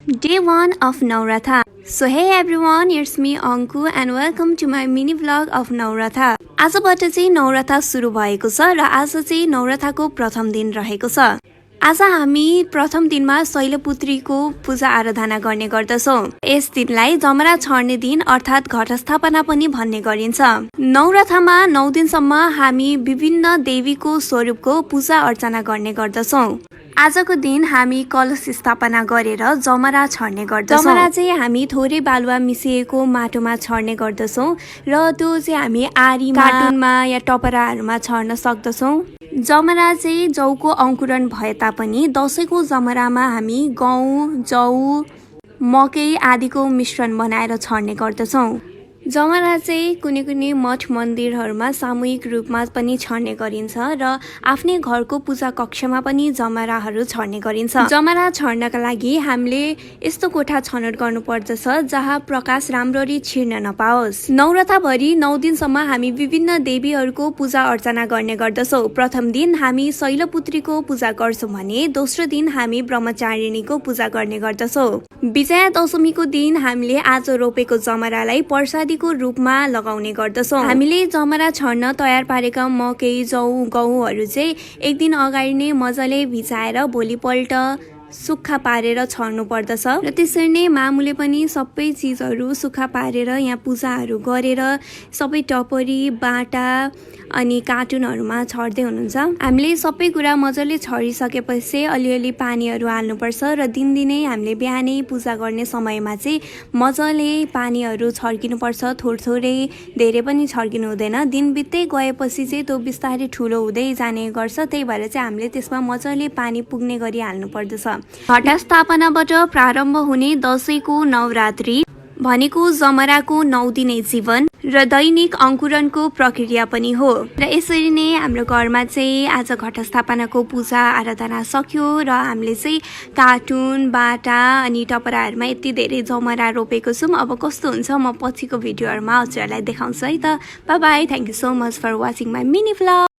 Day 1 of Navratha. So hey everyone, it's me Anku and welcome to my mini vlog of Navratha. आजबाट चाहिँ नवरथा सुरु भएको छ र आज चाहिँ नवरथाको प्रथम दिन रहेको छ। आज हामी प्रथम दिनमा शैलपुत्रीको पूजा आराधना गर्ने गर्दछौं। यस दिनलाई जमरा छर्ने दिन अर्थात घटस्थापना पनि भन्ने गरिन्छ। नवरथामा 9 दिनसम्म हामी विभिन्न देवीको स्वरूपको पूजा अर्चना गर्ने गर्दछौं। आजको दिन हामी कलश स्थापना गरेर जमरा छर्ने गर्दछौं। जमरा चाहिँ हामी थोरै बालुवा मिसिएको माटोमा छर्ने गर्दछौं र त्यो चाहिँ हामी आरीमा, कार्टुनमा या टपराहरूमा छर्न सक्दछौं। जमरा चाहिँ जौको अंकुरण भए तापनि दशैंको जमरामा हामी गहुँ, जौ, मकै आदिको मिश्रण बनाएर छर्ने गर्दछौं। जमरा चाहिँ कुनै कुनै मठ मन्दिरहरूमा सामूहिक रूपमा पनि छर्ने गरिन्छ र आफ्नै घरको पूजा कक्षमा पनि जमराहरू छर्ने गरिन्छ। जमरा छर्नका लागि हामीले यस्तो कोठा छनौट गर्नुपर्दछ जहाँ प्रकाश राम्ररी छिर्न नपाओस्। नवरथाभरि 9 दिनसम्म हामी विभिन्न देवीहरूको पूजा अर्चना गर्ने गर्दछौं। प्रथम दिन हामी शैलपुत्रीको पूजा गर्छौं भने दोस्रो दिन हामी ब्रह्मचारिणीको पूजा गर्ने गर्दछौं। विजया दशमीको दिन हामीले आज रोपेको जमरालाई प्रसादीको रूपमा लगाउने गर्दछौं। हामीले जमरा छर्न तयार पारेका मकै, जौ, गहुँहरू चाहिँ एक दिन अगाडि नै मजाले भिजाएर भोलिपल्ट सुक्खा पारेर छर्नु पर्दछ र त्यसरी नै मामुले पनि सबै चीजहरू सुक्खा पारेर यहाँ पूजाहरू गरेर सबै टपरी, बाटा अनि कार्टुनहरूमा छर्दै हुनुहुन्छ। हामीले सबै कुरा मजाले छरिसकेपछि अलिअलि पानीहरू हाल्नुपर्छ र दिनदिनै हामीले बिहानै पूजा गर्ने समयमा चाहिँ मजाले पानीहरू छर्किनुपर्छ। थोरै धेरै पनि छर्किनु हुँदैन। दिन बित्दै गएपछि चाहिँ त्यो बिस्तारै ठुलो हुँदै जाने गर्छ। त्यही भएर चाहिँ हामीले त्यसमा मजाले पानी पुग्ने गरी हाल्नु पर्दछ। घटस्थापनाबाट प्रारम्भ हुने दशैंको नवरात्रि भनेको जमराको 9 दिने जीवन र दैनिक अंकुरणको प्रक्रिया पनि हो र यसरी नै हाम्रो घरमा चाहिँ आज घटस्थापनाको पूजा आराधना सक्यो र हामीले चाहिँ कार्टुन, बाटा अनि टपराहरूमा यति धेरै जमरा रोपेको छौं। अब कस्तो हुन्छ म पछिको भिडियोहरुमा हजुरहरूलाई देखाउँछु है त। Bye bye, thank you so much for watching my mini vlog.